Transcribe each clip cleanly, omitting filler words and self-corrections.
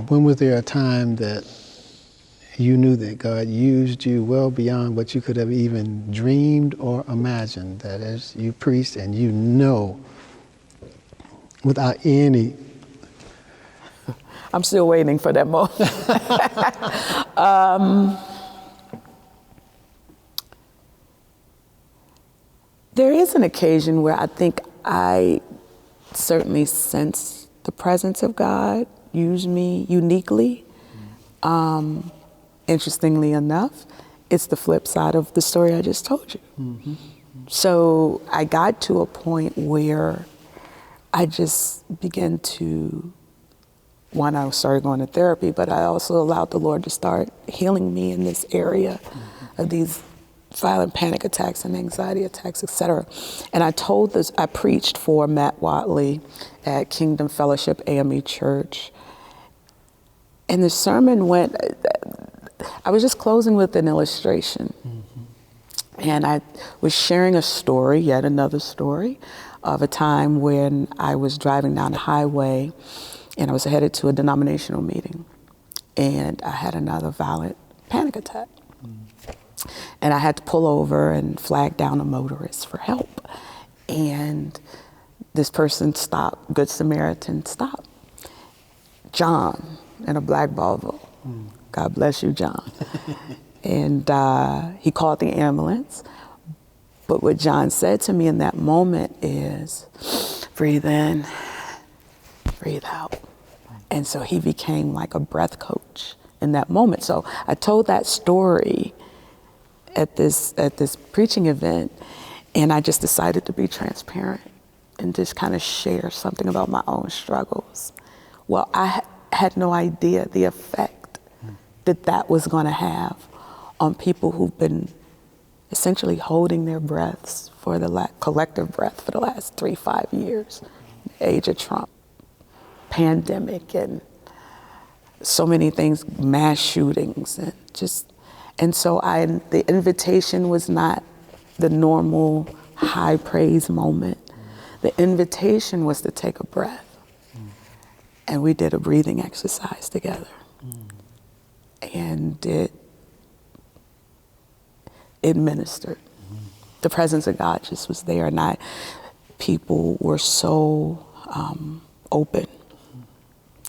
When was there a time that you knew that God used you well beyond what you could have even dreamed or imagined? That as you preached and you know without any... I'm still waiting for that moment. There is an occasion where I think I certainly sense the presence of God use me uniquely. Interestingly enough, it's the flip side of the story I just told you. Mm-hmm. So I got to a point where I just began to, one, I started going to therapy, but I also allowed the Lord to start healing me in this area of these violent panic attacks and anxiety attacks, et cetera. And I preached for Matt Watley at Kingdom Fellowship AME Church. And the sermon went, I was just closing with an illustration. Mm-hmm. And I was sharing a story, yet another story, of a time when I was driving down the highway and I was headed to a denominational meeting. And I had another violent panic attack. And I had to pull over and flag down a motorist for help. And this person stopped, Good Samaritan stopped. John in a black Volvo. God bless you, John. And he called the ambulance. But what John said to me in that moment is, breathe in, breathe out. And so he became like a breath coach in that moment. So I told that story at this preaching event, and I just decided to be transparent and just kind of share something about my own struggles. Well, I had no idea the effect that was going to have on people who've been essentially holding their breaths for the collective breath for the last 3-5 years, the age of Trump, pandemic, and so many things, mass shootings, and so the invitation was not the normal high praise moment. The invitation was to take a breath. And we did a breathing exercise together. And it ministered. The presence of God just was there, and people were so open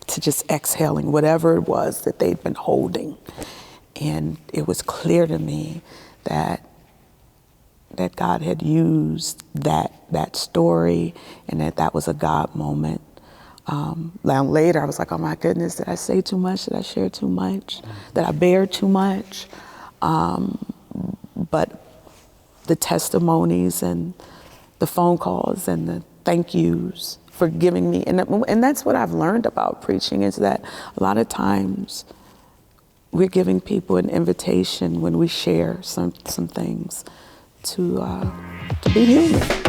to just exhaling whatever it was that they'd been holding. And it was clear to me that God had used that story, and that was a God moment. Now later, I was like, oh my goodness, did I say too much? Did I share too much? Did I bear too much? But the testimonies and the phone calls and the thank yous for giving me, and that's what I've learned about preaching, is that a lot of times we're giving people an invitation when we share some things to be human.